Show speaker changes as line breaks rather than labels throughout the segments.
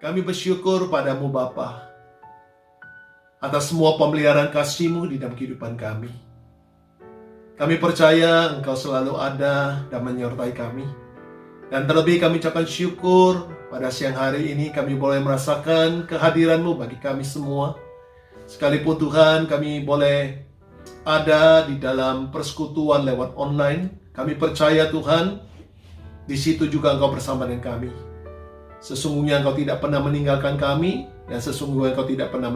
Kami bersyukur padamu Bapa atas semua pemeliharaan kasih-Mu di dalam kehidupan kami. Kami percaya Engkau selalu ada dan menyertai kami. Dan terlebih kami ucapkan syukur pada siang hari ini kami boleh merasakan kehadiran-Mu bagi kami semua. Sekalipun Tuhan kami boleh ada di dalam persekutuan lewat online, kami percaya Tuhan, di situ juga Engkau bersama dengan kami. Sesungguhnya Engkau tidak pernah meninggalkan kami, dan sesungguhnya Engkau tidak pernah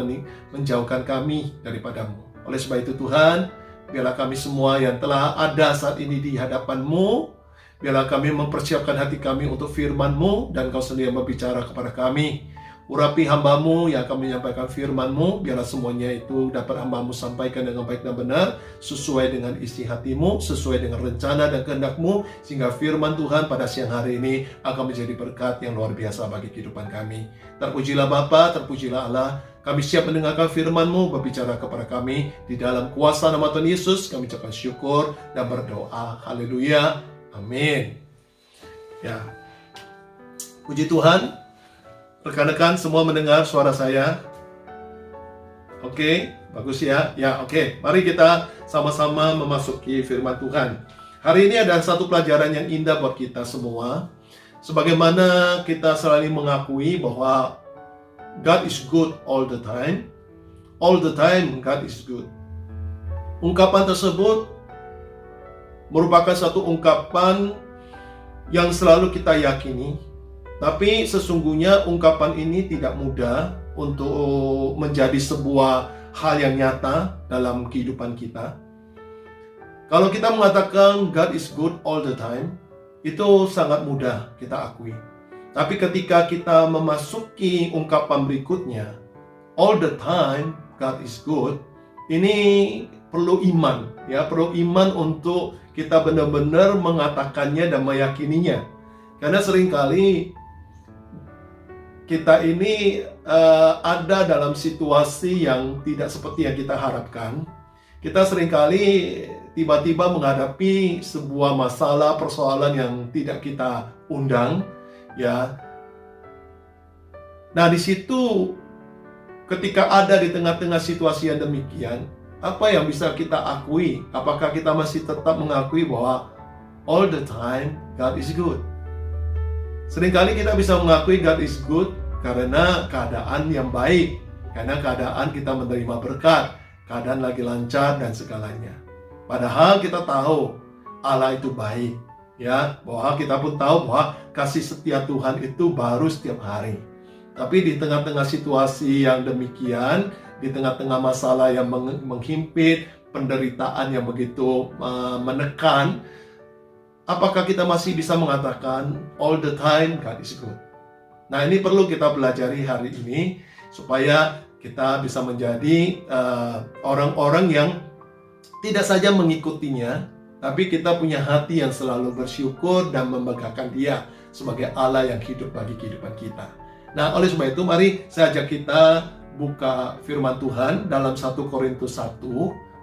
menjauhkan kami daripadamu. Oleh sebab itu Tuhan, biarlah kami semua yang telah ada saat ini di hadapan-Mu, biarlah kami mempersiapkan hati kami untuk firman-Mu, dan Engkau sendiri berbicara kepada kami. Urapi hamba-Mu yang akan menyampaikan firman-Mu, biarlah semuanya itu dapat hamba-Mu sampaikan dengan baik dan benar, sesuai dengan isi hati-Mu, sesuai dengan rencana dan kehendak-Mu, sehingga firman Tuhan pada siang hari ini akan menjadi berkat yang luar biasa bagi kehidupan kami. Terpujilah Bapa, terpujilah Allah, kami siap mendengarkan firman-Mu berbicara kepada kami. Di dalam kuasa nama Tuhan Yesus, kami ucapkan syukur dan berdoa. Haleluya, amin. Ya, puji Tuhan. Rekan-rekan semua mendengar suara saya? Oke, bagus ya. Ya, oke. Mari kita sama-sama memasuki firman Tuhan. Hari ini ada satu pelajaran yang indah buat kita semua. Sebagaimana kita selalu mengakui bahwa God is good all the time. All the time God is good. Ungkapan tersebut merupakan satu ungkapan yang selalu kita yakini. Tapi sesungguhnya ungkapan ini tidak mudah untuk menjadi sebuah hal yang nyata dalam kehidupan kita. Kalau kita mengatakan God is good all the time, itu sangat mudah kita akui. Tapi ketika kita memasuki ungkapan berikutnya, all the time God is good, ini perlu iman, ya, perlu iman untuk kita benar-benar mengatakannya dan meyakininya. Karena seringkali kita ini ada dalam situasi yang tidak seperti yang kita harapkan. Kita seringkali tiba-tiba menghadapi sebuah masalah, persoalan yang tidak kita undang, ya. Nah, di situ ketika ada di tengah-tengah situasi yang demikian, apa yang bisa kita akui? Apakah kita masih tetap mengakui bahwa all the time God is good? Seringkali kita bisa mengakui God is good karena keadaan yang baik, karena keadaan kita menerima berkat, keadaan lagi lancar dan segalanya. Padahal kita tahu Allah itu baik, ya, bahwa kita pun tahu bahwa kasih setia Tuhan itu baru setiap hari. Tapi di tengah-tengah situasi yang demikian, di tengah-tengah masalah yang menghimpit, penderitaan yang begitu menekan, apakah kita masih bisa mengatakan all the time God is good? Nah, ini perlu kita pelajari hari ini supaya kita bisa menjadi orang-orang yang tidak saja mengikutinya, tapi kita punya hati yang selalu bersyukur dan membanggakan Dia sebagai Allah yang hidup bagi kehidupan kita. Nah, oleh sebab itu mari saya ajak kita buka firman Tuhan dalam 1 Korintus 1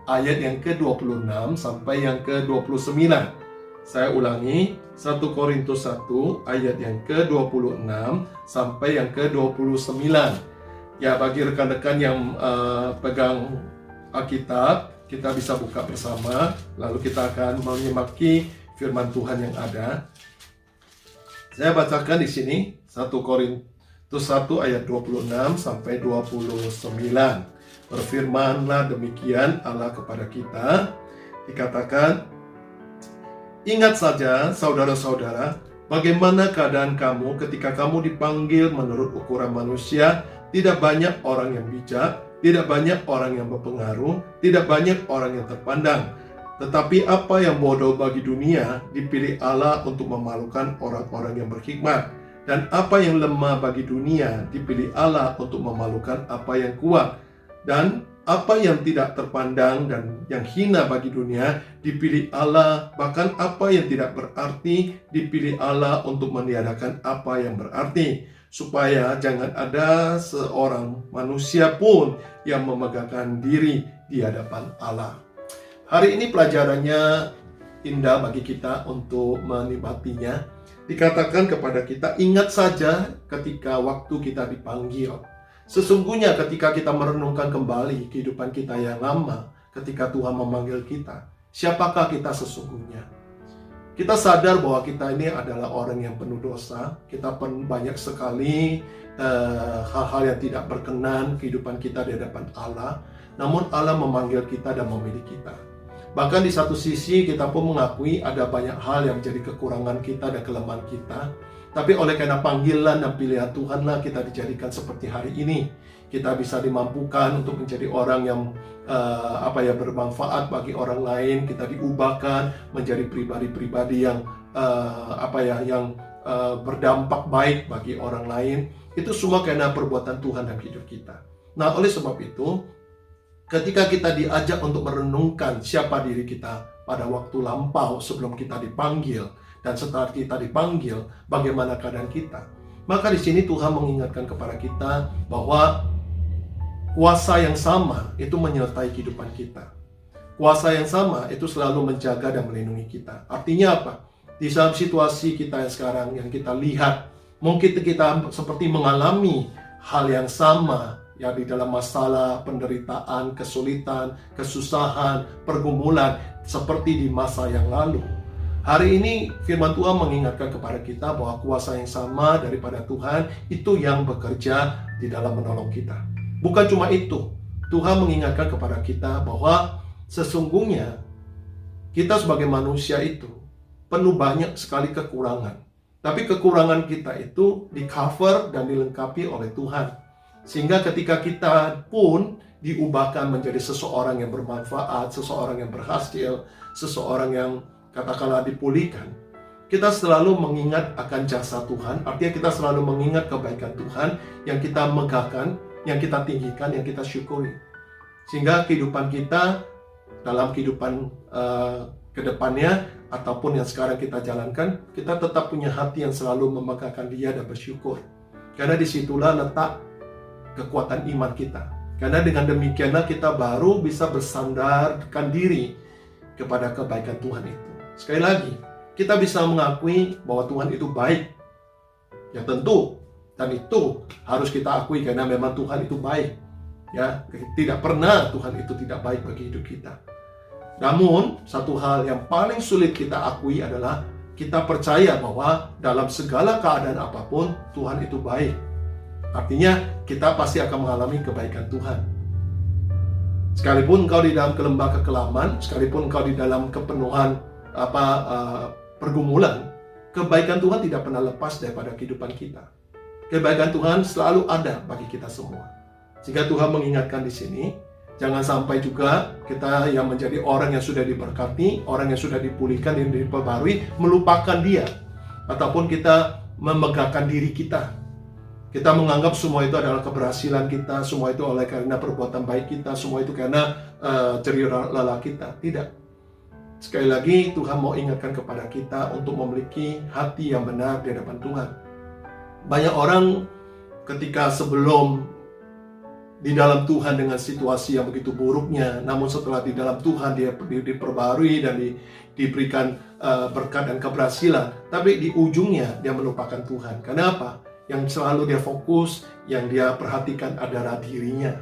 ayat yang ke-26 sampai yang ke-29. Saya ulangi, 1 Korintus 1 ayat yang ke-26 sampai yang ke-29. Ya, bagi rekan-rekan yang pegang Alkitab, kita bisa buka bersama, lalu kita akan menyemaki firman Tuhan yang ada. Saya bacakan di sini 1 Korintus 1 ayat 26 sampai 29. Berfirmanlah demikian Allah kepada kita, dikatakan, ingat saja, saudara-saudara, bagaimana keadaan kamu ketika kamu dipanggil menurut ukuran manusia. Tidak banyak orang yang bijak, tidak banyak orang yang berpengaruh, tidak banyak orang yang terpandang. Tetapi apa yang bodoh bagi dunia, dipilih Allah untuk memalukan orang-orang yang berhikmat. Dan apa yang lemah bagi dunia, dipilih Allah untuk memalukan apa yang kuat. Dan apa yang tidak terpandang dan yang hina bagi dunia dipilih Allah, bahkan apa yang tidak berarti dipilih Allah untuk meniadakan apa yang berarti, supaya jangan ada seorang manusia pun yang memegahkan diri di hadapan Allah. Hari ini pelajarannya indah bagi kita untuk menikmatinya. Dikatakan kepada kita, ingat saja ketika waktu kita dipanggil. Sesungguhnya ketika kita merenungkan kembali kehidupan kita yang lama, ketika Tuhan memanggil kita, siapakah kita sesungguhnya? Kita sadar bahwa kita ini adalah orang yang penuh dosa. Kita banyak sekali hal-hal yang tidak berkenan kehidupan kita di hadapan Allah. Namun Allah memanggil kita dan memilih kita. Bahkan di satu sisi kita pun mengakui ada banyak hal yang menjadi kekurangan kita dan kelemahan kita. Tapi oleh karena panggilan dan pilihan Tuhanlah kita dijadikan seperti hari ini. Kita bisa dimampukan untuk menjadi orang yang bermanfaat bagi orang lain. Kita diubahkan menjadi pribadi-pribadi yang berdampak baik bagi orang lain. Itu semua karena perbuatan Tuhan dalam hidup kita. Nah, oleh sebab itu, ketika kita diajak untuk merenungkan siapa diri kita pada waktu lampau sebelum kita dipanggil, dan setelah kita dipanggil, bagaimana keadaan kita? Maka di sini Tuhan mengingatkan kepada kita bahwa kuasa yang sama itu menyertai kehidupan kita. Kuasa yang sama itu selalu menjaga dan melindungi kita. Artinya apa? Di dalam situasi kita yang sekarang yang kita lihat, mungkin kita seperti mengalami hal yang sama, ya, di dalam masalah, penderitaan, kesulitan, kesusahan, pergumulan seperti di masa yang lalu. Hari ini firman Tuhan mengingatkan kepada kita bahwa kuasa yang sama daripada Tuhan itu yang bekerja di dalam menolong kita. Bukan cuma itu, Tuhan mengingatkan kepada kita bahwa sesungguhnya kita sebagai manusia itu penuh banyak sekali kekurangan. Tapi kekurangan kita itu di-cover dan dilengkapi oleh Tuhan. Sehingga ketika kita pun diubahkan menjadi seseorang yang bermanfaat, seseorang yang berhasil, seseorang yang katakanlah dipulihkan, kita selalu mengingat akan jasa Tuhan. Artinya kita selalu mengingat kebaikan Tuhan yang kita megahkan, yang kita tinggikan, yang kita syukuri. Sehingga kehidupan kita dalam kehidupan kedepannya ataupun yang sekarang kita jalankan, kita tetap punya hati yang selalu memegahkan Dia dan bersyukur. Karena disitulah letak kekuatan iman kita. Karena dengan demikianlah kita baru bisa bersandarkan diri kepada kebaikan Tuhan itu. Sekali lagi, kita bisa mengakui bahwa Tuhan itu baik. Ya tentu, dan itu harus kita akui karena memang Tuhan itu baik. Ya, tidak pernah Tuhan itu tidak baik bagi hidup kita. Namun, satu hal yang paling sulit kita akui adalah kita percaya bahwa dalam segala keadaan apapun Tuhan itu baik. Artinya, kita pasti akan mengalami kebaikan Tuhan. Sekalipun engkau di dalam kelembah kekelaman, sekalipun engkau di dalam kepenuhan pergumulan, kebaikan Tuhan tidak pernah lepas daripada kehidupan kita. Kebaikan Tuhan selalu ada bagi kita semua. Sehingga Tuhan mengingatkan di sini, jangan sampai juga kita yang menjadi orang yang sudah diberkati, orang yang sudah dipulihkan, yang diperbarui, melupakan Dia. Ataupun kita memegahkan diri kita. Kita menganggap semua itu adalah keberhasilan kita, semua itu oleh karena perbuatan baik kita, semua itu karena jerih lelah kita. Tidak. Sekali lagi Tuhan mau ingatkan kepada kita untuk memiliki hati yang benar di hadapan Tuhan. Banyak orang ketika sebelum di dalam Tuhan dengan situasi yang begitu buruknya, namun setelah di dalam Tuhan dia diperbarui dan diberikan berkat dan keberhasilan, tapi di ujungnya dia melupakan Tuhan. Kenapa? Yang selalu dia fokus, yang dia perhatikan adalah dirinya,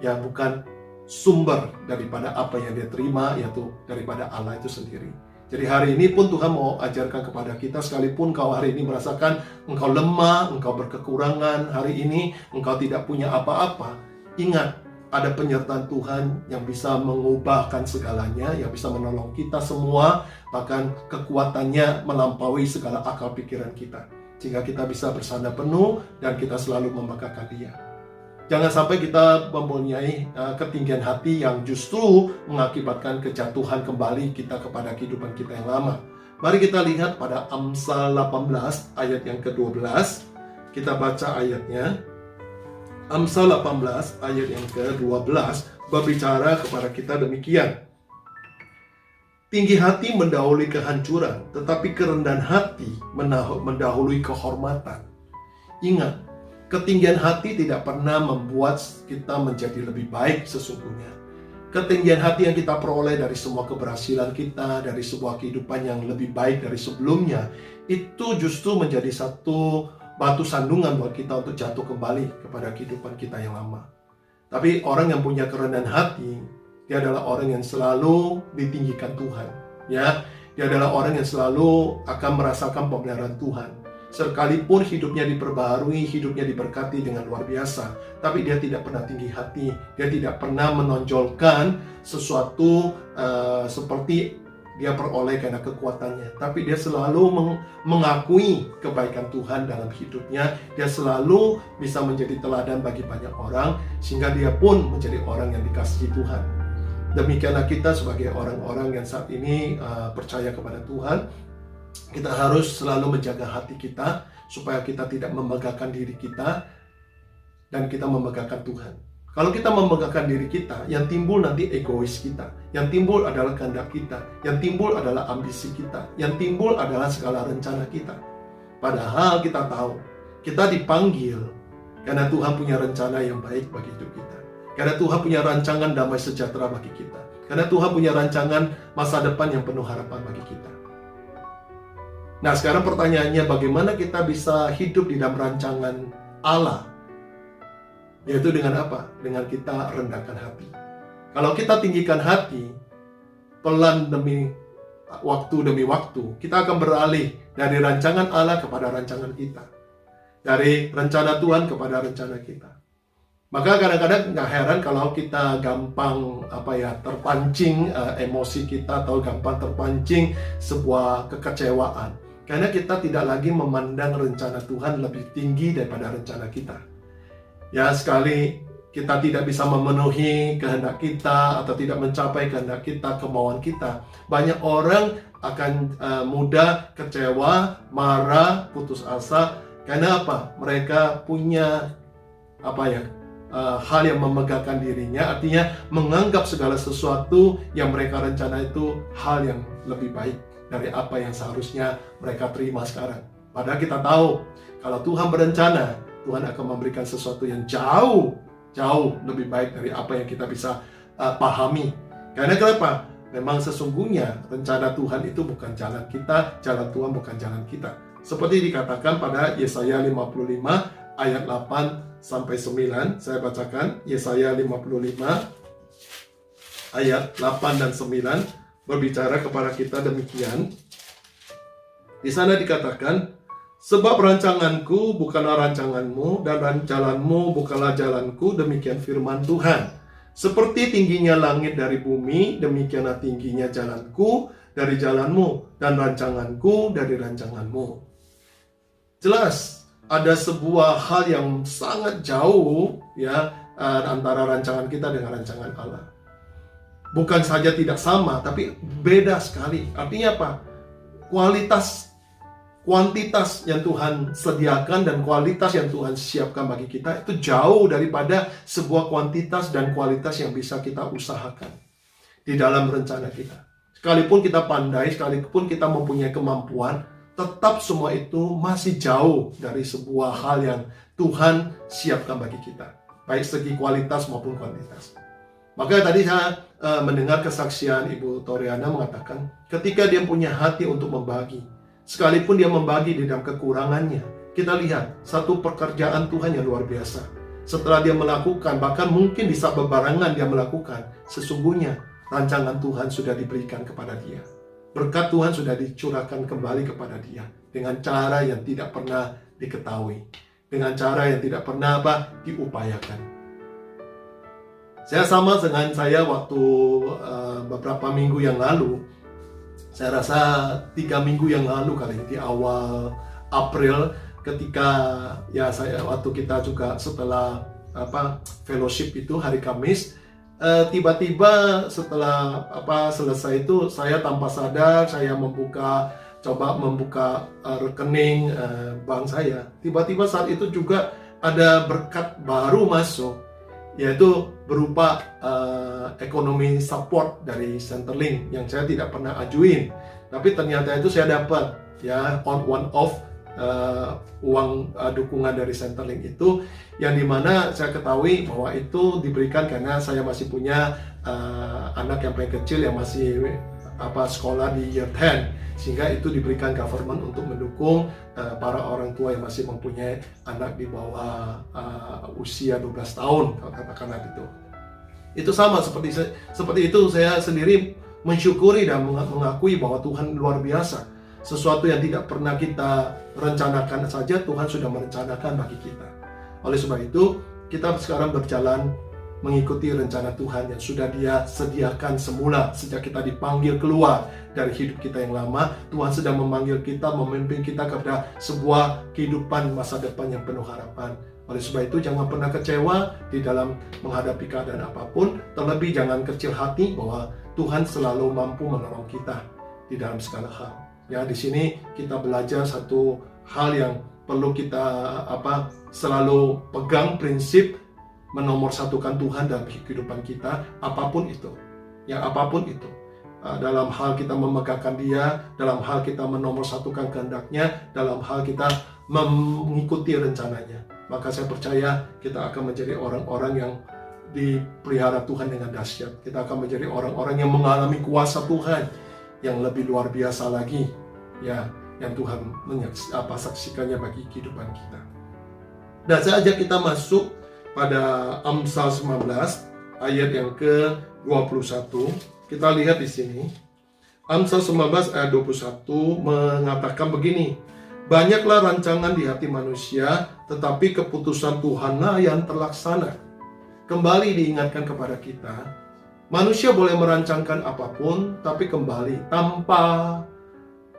yang bukan sumber daripada apa yang dia terima, yaitu daripada Allah itu sendiri. Jadi hari ini pun Tuhan mau ajarkan kepada kita, sekalipun kau hari ini merasakan engkau lemah, engkau berkekurangan, hari ini engkau tidak punya apa-apa, ingat, ada penyertaan Tuhan yang bisa mengubahkan segalanya, yang bisa menolong kita semua, bahkan kekuatannya melampaui segala akal pikiran kita. Sehingga kita bisa bersandar penuh dan kita selalu membanggakan Dia. Jangan sampai kita mempunyai ketinggian hati yang justru mengakibatkan kejatuhan kembali kita kepada kehidupan kita yang lama. Mari kita lihat pada Amsal 18 ayat yang ke-12. Kita baca ayatnya. Amsal 18 ayat yang ke-12 berbicara kepada kita demikian. Tinggi hati mendahului kehancuran, tetapi kerendahan hati mendahului kehormatan. Ingat, ketinggian hati tidak pernah membuat kita menjadi lebih baik sesungguhnya. ketinggian hati yang kita peroleh dari semua keberhasilan kita, dari sebuah kehidupan yang lebih baik dari sebelumnya, itu justru menjadi satu batu sandungan buat kita untuk jatuh kembali kepada kehidupan kita yang lama. Tapi orang yang punya kerendahan hati, dia adalah orang yang selalu ditinggikan Tuhan. Ya, dia adalah orang yang selalu akan merasakan pemeliharaan Tuhan. Sekalipun hidupnya diperbaharui, hidupnya diberkati dengan luar biasa, tapi dia tidak pernah tinggi hati, dia tidak pernah menonjolkan sesuatu seperti dia peroleh karena kekuatannya, tapi dia selalu mengakui kebaikan Tuhan dalam hidupnya. Dia selalu bisa menjadi teladan bagi banyak orang, sehingga dia pun menjadi orang yang dikasihi Tuhan. Demikianlah kita sebagai orang-orang yang saat ini percaya kepada Tuhan. Kita harus selalu menjaga hati kita supaya kita tidak memegahkan diri kita dan kita memegahkan Tuhan. Kalau kita memegahkan diri kita, yang timbul nanti egois kita, yang timbul adalah kehendak kita, yang timbul adalah ambisi kita, yang timbul adalah segala rencana kita. Padahal kita tahu, kita dipanggil karena Tuhan punya rencana yang baik bagi hidup kita. Karena Tuhan punya rancangan damai sejahtera bagi kita. Karena Tuhan punya rancangan masa depan yang penuh harapan bagi kita. Nah, sekarang pertanyaannya, bagaimana kita bisa hidup di dalam rancangan Allah? Yaitu dengan apa? Dengan kita rendahkan hati. Kalau kita tinggikan hati, pelan demi waktu, kita akan beralih dari rancangan Allah kepada rancangan kita. Dari rencana Tuhan kepada rencana kita. Maka kadang-kadang nggak heran kalau kita gampang terpancing emosi kita, atau gampang terpancing sebuah kekecewaan. Karena kita tidak lagi memandang rencana Tuhan lebih tinggi daripada rencana kita. Ya, sekali kita tidak bisa memenuhi kehendak kita atau tidak mencapai kehendak kita, kemauan kita, banyak orang akan mudah kecewa, marah, putus asa. Karena apa? Mereka punya hal yang memegahkan dirinya, artinya menganggap segala sesuatu yang mereka rencana itu hal yang lebih baik dari apa yang seharusnya mereka terima sekarang. Padahal kita tahu, kalau Tuhan berencana, Tuhan akan memberikan sesuatu yang jauh lebih baik dari apa yang kita bisa pahami. Karena kenapa? Memang sesungguhnya rencana Tuhan itu bukan jalan kita, jalan Tuhan bukan jalan kita. Seperti dikatakan pada Yesaya 55 ayat 8-9. Saya bacakan Yesaya 55 ayat 8 dan 9. Berbicara kepada kita demikian. Di sana dikatakan, sebab rancanganku bukanlah rancanganmu, dan jalanmu bukanlah jalanku, demikian firman Tuhan. Seperti tingginya langit dari bumi, demikianlah tingginya jalanku dari jalanmu, dan rancanganku dari rancanganmu. Jelas, ada sebuah hal yang sangat jauh antara rancangan kita dengan rancangan Allah. Bukan saja tidak sama, tapi beda sekali. Artinya apa? Kuantitas yang Tuhan sediakan dan kualitas yang Tuhan siapkan bagi kita itu jauh daripada sebuah kuantitas dan kualitas yang bisa kita usahakan di dalam rencana kita. Sekalipun kita pandai, sekalipun kita mempunyai kemampuan, tetap semua itu masih jauh dari sebuah hal yang Tuhan siapkan bagi kita, baik segi kualitas maupun kuantitas. Maka tadi saya mendengar kesaksian Ibu Toriana mengatakan, ketika dia punya hati untuk membagi, sekalipun dia membagi di dalam kekurangannya, kita lihat satu pekerjaan Tuhan yang luar biasa. Setelah dia melakukan, bahkan mungkin di saat bebarengan dia melakukan, sesungguhnya rancangan Tuhan sudah diberikan kepada dia. Berkat Tuhan sudah dicurahkan kembali kepada dia dengan cara yang tidak pernah diketahui, dengan cara yang tidak pernah diupayakan. Saya sama dengan saya waktu beberapa minggu yang lalu, saya rasa 3 minggu yang lalu kali, di awal April, ketika waktu kita juga setelah fellowship itu hari Kamis, tiba-tiba setelah selesai itu, saya tanpa sadar saya coba membuka rekening bank saya. Tiba-tiba saat itu juga ada berkat baru masuk, yaitu berupa ekonomi support dari Centerlink yang saya tidak pernah ajuin, tapi ternyata itu saya dapat on one off uang dukungan dari Centerlink itu, yang dimana saya ketahui bahwa itu diberikan karena saya masih punya anak yang paling kecil yang masih sekolah di year 10, sehingga itu diberikan government untuk mendukung para orang tua yang masih mempunyai anak di bawah usia 12 tahun, katakanlah itu. Itu sama seperti itu, saya sendiri mensyukuri dan mengakui bahwa Tuhan luar biasa. Sesuatu yang tidak pernah kita rencanakan saja Tuhan sudah merencanakan bagi kita. Oleh sebab itu, kita sekarang berjalan mengikuti rencana Tuhan yang sudah Dia sediakan semula sejak kita dipanggil keluar dari hidup kita yang lama. Tuhan sedang memanggil kita, memimpin kita kepada sebuah kehidupan masa depan yang penuh harapan. Oleh sebab itu, jangan pernah kecewa di dalam menghadapi keadaan apapun. Terlebih jangan kecil hati bahwa Tuhan selalu mampu menolong kita di dalam segala hal. Ya, di sini kita belajar satu hal yang perlu kita selalu pegang, prinsip menomorsatukan Tuhan dalam kehidupan kita, apapun itu. Ya, apapun itu. Dalam hal kita memegangkan Dia, dalam hal kita menomorsatukan kehendak-Nya, dalam hal kita mengikuti rencananya. Maka saya percaya kita akan menjadi orang-orang yang dipelihara Tuhan dengan dahsyat. Kita akan menjadi orang-orang yang mengalami kuasa Tuhan yang lebih luar biasa lagi, ya, yang Tuhan saksikannya bagi kehidupan kita. Dan saya ajak kita masuk pada Amsal 19 ayat yang ke-21. Kita lihat di sini. Amsal 19 ayat 21 mengatakan begini: "Banyaklah rancangan di hati manusia, tetapi keputusan Tuhanlah yang terlaksana." Kembali diingatkan kepada kita, manusia boleh merancangkan apapun, tapi kembali tanpa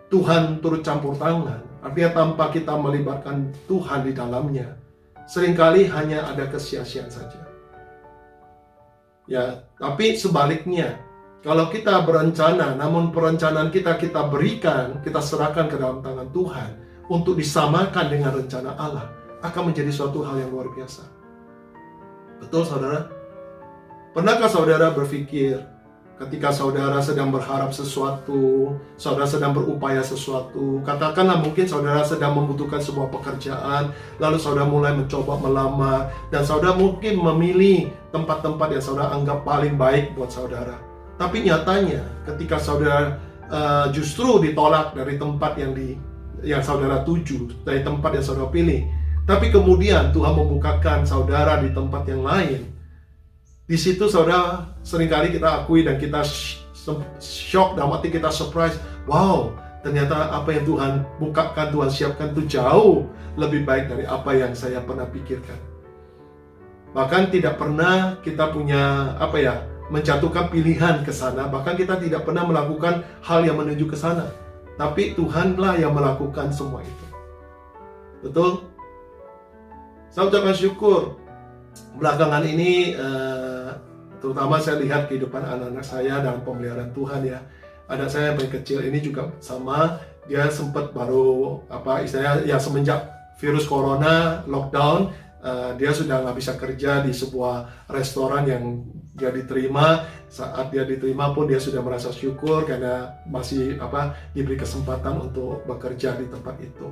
Tuhan turut campur tangan, artinya tanpa kita melibatkan Tuhan di dalamnya, seringkali hanya ada kesia-siaan saja. Ya, tapi sebaliknya, kalau kita berencana, namun perencanaan kita berikan, kita serahkan ke dalam tangan Tuhan untuk disamakan dengan rencana Allah, akan menjadi suatu hal yang luar biasa. Betul, saudara? Pernahkah saudara berpikir ketika saudara sedang berharap sesuatu, saudara sedang berupaya sesuatu, katakanlah mungkin saudara sedang membutuhkan sebuah pekerjaan, lalu saudara mulai mencoba melamar, dan saudara mungkin memilih tempat-tempat yang saudara anggap paling baik buat saudara. Tapi nyatanya ketika saudara justru ditolak dari tempat yang saudara tuju, dari tempat yang saudara pilih, tapi kemudian Tuhan membukakan saudara di tempat yang lain. Di situ saudara, seringkali kita akui dan kita shock, dalam arti kita surprise. Wow, ternyata apa yang Tuhan bukakan, Tuhan siapkan itu jauh lebih baik dari apa yang saya pernah pikirkan. Bahkan tidak pernah kita punya menjatuhkan pilihan ke sana. Bahkan kita tidak pernah melakukan hal yang menuju ke sana. Tapi Tuhanlah yang melakukan semua itu. Betul? Saya ucapkan syukur belakangan ini, terutama saya lihat kehidupan anak-anak saya dalam pemeliharaan Tuhan, ya. Anak saya yang paling kecil ini juga sama, dia sempat baru semenjak virus corona lockdown, dia sudah nggak bisa kerja di sebuah restoran yang dia diterima. Saat dia diterima pun dia sudah merasa syukur karena masih diberi kesempatan untuk bekerja di tempat itu.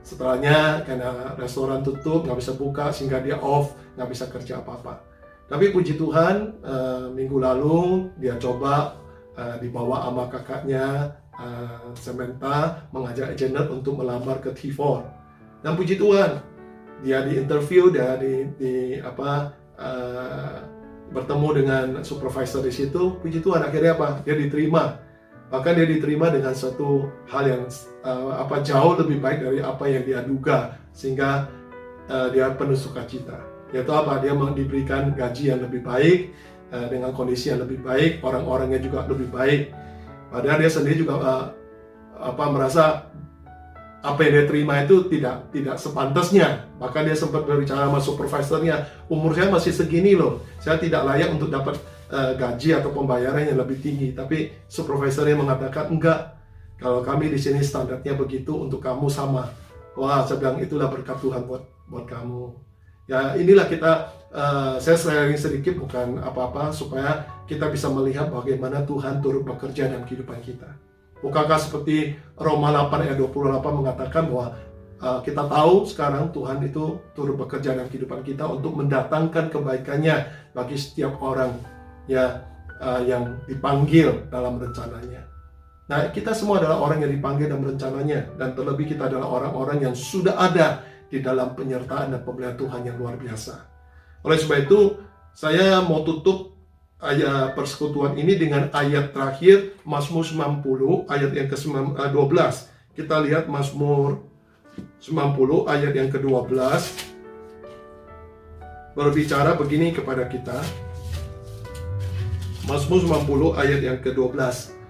Setelahnya karena restoran tutup, nggak bisa buka, sehingga dia off, nggak bisa kerja apa-apa. Tapi puji Tuhan, minggu lalu dia coba dibawa sama kakaknya, Samantha, mengajak Janet untuk melamar ke T4. Dan puji Tuhan, dia di interview, dia bertemu dengan supervisor di situ. Puji Tuhan, akhirnya dia diterima. Bahkan dia diterima dengan suatu hal yang jauh lebih baik dari apa yang dia duga, sehingga dia penuh sukacita. Yaitu dia diberikan gaji yang lebih baik, dengan kondisi yang lebih baik, orang-orangnya juga lebih baik. Padahal dia sendiri juga merasa apa yang dia terima itu tidak sepantasnya. Bahkan dia sempat berbicara sama supervisornya, umur saya masih segini loh, saya tidak layak untuk dapat gaji atau pembayaran yang lebih tinggi. Tapi supervisornya mengatakan, enggak, kalau kami di sini standarnya begitu, untuk kamu sama. Wah, saya bilang itulah berkat Tuhan buat kamu. Ya, inilah saya sharing sedikit, bukan apa-apa, supaya kita bisa melihat bagaimana Tuhan turut bekerja dalam kehidupan kita. Bukankah seperti Roma 8 ayat 28 mengatakan bahwa kita tahu sekarang Tuhan itu turut bekerja dalam kehidupan kita untuk mendatangkan kebaikannya bagi setiap orang ya yang dipanggil dalam rencananya. Nah, kita semua adalah orang yang dipanggil dalam rencananya, dan terlebih kita adalah orang-orang yang sudah ada di dalam penyertaan dan pemeliharaan Tuhan yang luar biasa. Oleh sebab itu, saya mau tutup ayat persekutuan ini dengan ayat terakhir Mazmur 90 ayat yang ke-12. Kita lihat Mazmur 90 ayat yang ke-12 berbicara begini kepada kita. Mazmur 90 ayat yang ke-12.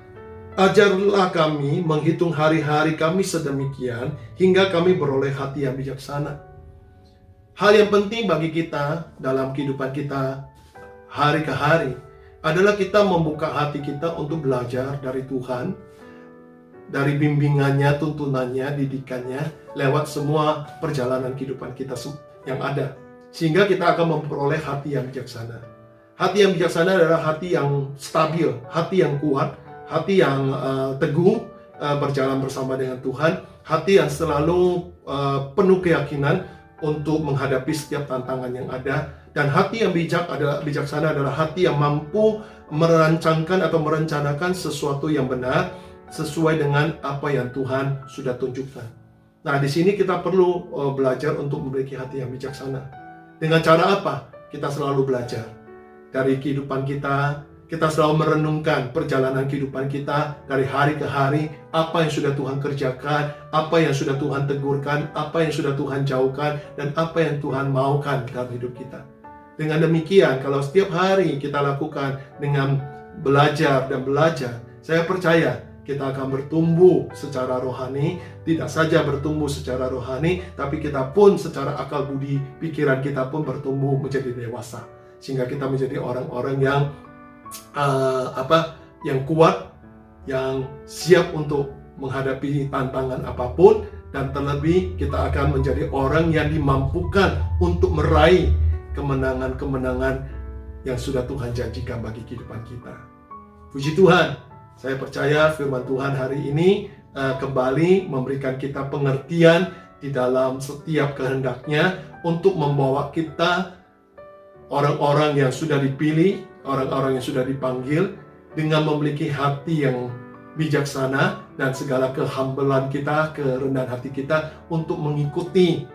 Ajarlah kami menghitung hari-hari kami sedemikian hingga kami beroleh hati yang bijaksana. Hal yang penting bagi kita dalam kehidupan kita hari ke hari adalah kita membuka hati kita untuk belajar dari Tuhan, dari bimbingannya, tuntunannya, didikannya, lewat semua perjalanan kehidupan kita yang ada. Sehingga kita akan memperoleh hati yang bijaksana. Hati yang bijaksana adalah hati yang stabil, hati yang kuat, hati yang teguh, berjalan bersama dengan Tuhan, hati yang selalu penuh keyakinan untuk menghadapi setiap tantangan yang ada. Dan hati yang bijaksana adalah hati yang mampu merancangkan atau merencanakan sesuatu yang benar, sesuai dengan apa yang Tuhan sudah tunjukkan. Nah, di sini kita perlu belajar untuk memiliki hati yang bijaksana. Dengan cara apa? Kita selalu belajar dari kehidupan kita. Kita selalu merenungkan perjalanan kehidupan kita dari hari ke hari, apa yang sudah Tuhan kerjakan, apa yang sudah Tuhan tegurkan, apa yang sudah Tuhan jauhkan, dan apa yang Tuhan maukan dalam hidup kita. Dengan demikian, kalau setiap hari kita lakukan dengan belajar dan belajar, saya percaya kita akan bertumbuh secara rohani. Tidak saja bertumbuh secara rohani, tapi kita pun secara akal budi, pikiran kita pun bertumbuh menjadi dewasa. Sehingga kita menjadi orang-orang yang yang kuat, yang siap untuk menghadapi tantangan apapun, dan terlebih kita akan menjadi orang yang dimampukan untuk meraih kemenangan-kemenangan yang sudah Tuhan janjikan bagi kehidupan kita. Puji Tuhan, saya percaya firman Tuhan hari ini kembali memberikan kita pengertian di dalam setiap kehendaknya untuk membawa kita, orang-orang yang sudah dipilih, orang-orang yang sudah dipanggil, dengan memiliki hati yang bijaksana dan segala kehambelan kita, kerendahan hati kita untuk mengikuti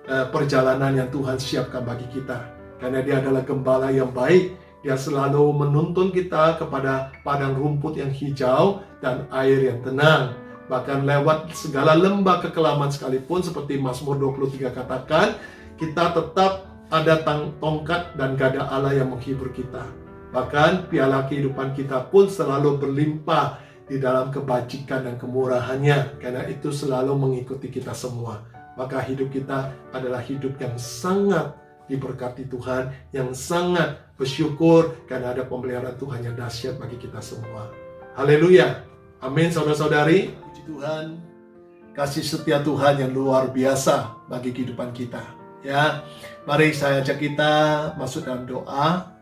perjalanan yang Tuhan siapkan bagi kita. Karena Dia adalah gembala yang baik. Dia selalu menuntun kita kepada padang rumput yang hijau dan air yang tenang. Bahkan lewat segala lembah kekelaman sekalipun, seperti Mazmur 23 katakan, kita tetap ada tongkat dan gada Allah yang menghibur kita. Bahkan piala kehidupan kita pun selalu berlimpah di dalam kebajikan dan kemurahannya, karena itu selalu mengikuti kita semua. Maka hidup kita adalah hidup yang sangat diberkati Tuhan, yang sangat bersyukur karena ada pemeliharaan Tuhan yang dahsyat bagi kita semua. Haleluya, amin saudara-saudari. Puji Tuhan, kasih setia Tuhan yang luar biasa bagi kehidupan kita. Ya, mari saya ajak kita masuk dalam doa.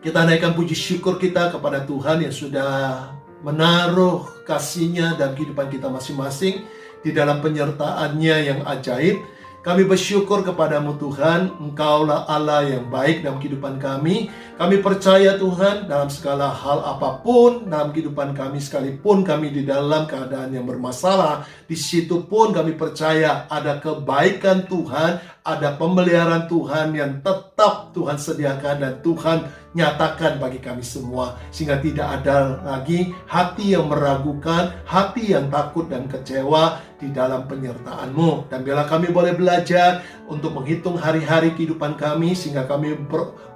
Kita naikkan puji syukur kita kepada Tuhan yang sudah menaruh kasih-Nya dalam kehidupan kita masing-masing, di dalam penyertaan-Nya yang ajaib. Kami bersyukur kepadamu Tuhan, Engkaulah Allah yang baik dalam kehidupan kami. Kami percaya Tuhan, dalam segala hal apapun dalam kehidupan kami, sekalipun kami di dalam keadaan yang bermasalah, di situ pun kami percaya ada kebaikan Tuhan, ada pemeliharaan Tuhan yang tetap Tuhan sediakan dan Tuhan nyatakan bagi kami semua. Sehingga tidak ada lagi hati yang meragukan, hati yang takut dan kecewa di dalam penyertaan-Mu. Dan biarlah kami boleh belajar untuk menghitung hari-hari kehidupan kami, sehingga kami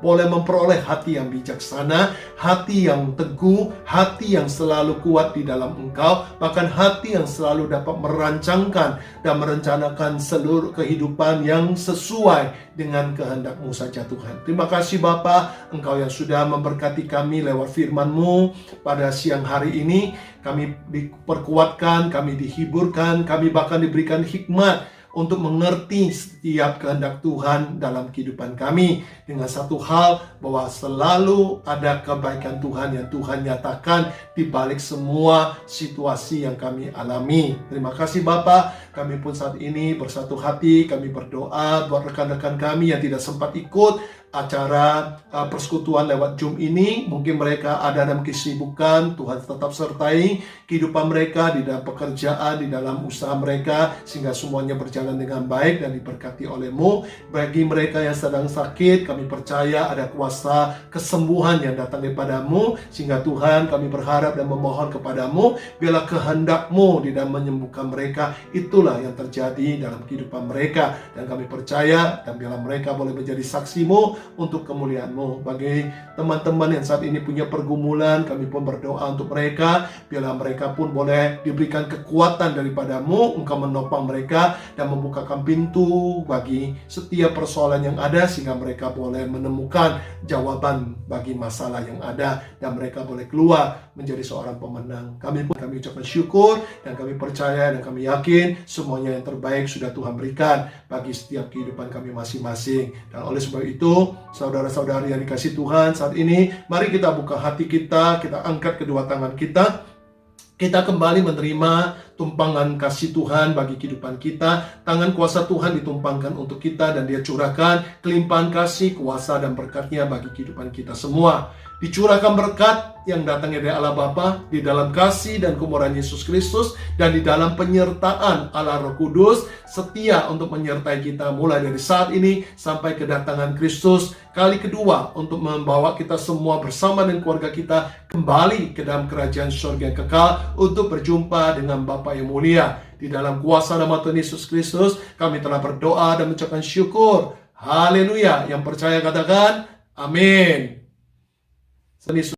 boleh memperoleh hati yang bijaksana, hati yang teguh, hati yang selalu kuat di dalam Engkau, bahkan hati yang selalu dapat merancangkan dan merencanakan seluruh kehidupan yang sesuai dengan kehendak-Mu saja Tuhan. Terima kasih Bapa, Engkau yang sudah memberkati kami lewat firman-Mu pada siang hari ini. Kami diperkuatkan, kami dihiburkan, kami bahkan diberikan hikmat untuk mengerti setiap kehendak Tuhan dalam kehidupan kami. Dengan satu hal, bahwa selalu ada kebaikan Tuhan yang Tuhan nyatakan di balik semua situasi yang kami alami. Terima kasih Bapa, kami pun saat ini bersatu hati, kami berdoa buat rekan-rekan kami yang tidak sempat ikut acara persekutuan lewat Zoom ini. Mungkin mereka ada dalam kesibukan, Tuhan tetap sertai kehidupan mereka di dalam pekerjaan, di dalam usaha mereka, sehingga semuanya berjalan dengan baik dan diberkati oleh-Mu. Bagi mereka yang sedang sakit, kami percaya ada kuasa kesembuhan yang datang daripada-Mu, sehingga Tuhan kami berharap dan memohon kepada-Mu, biarlah kehendak-Mu di dalam menyembuhkan mereka. Itulah yang terjadi dalam kehidupan mereka, dan kami percaya, dan biarlah mereka boleh menjadi saksi-Mu untuk kemuliaan-Mu. Bagi teman-teman yang saat ini punya pergumulan, kami pun berdoa untuk mereka, biarlah mereka pun boleh diberikan kekuatan daripada-Mu. Engkau menopang mereka dan membukakan pintu bagi setiap persoalan yang ada, sehingga mereka boleh menemukan jawaban bagi masalah yang ada, dan mereka boleh keluar menjadi seorang pemenang. Kami ucapkan syukur, dan kami percaya dan kami yakin semuanya yang terbaik sudah Tuhan berikan bagi setiap kehidupan kami masing-masing. Dan oleh sebab itu, saudara-saudari yang dikasihi Tuhan, saat ini mari kita buka hati kita angkat kedua tangan kita kembali menerima tumpangan kasih Tuhan bagi kehidupan kita. Tangan kuasa Tuhan ditumpangkan untuk kita, dan Dia curahkan kelimpahan kasih, kuasa, dan berkat-Nya bagi kehidupan kita semua. Dicurahkan berkat yang datangnya dari Allah Bapa, di dalam kasih dan kemurahan Yesus Kristus, dan di dalam penyertaan Allah Roh Kudus, setia untuk menyertai kita mulai dari saat ini sampai kedatangan Kristus kali kedua, untuk membawa kita semua bersama dengan keluarga kita kembali ke dalam kerajaan surga yang kekal, untuk berjumpa dengan Bapa yang mulia. Di dalam kuasa nama Tuhan Yesus Kristus, kami telah berdoa dan mengucapkan syukur. Haleluya. Yang percaya katakan amin. Yesus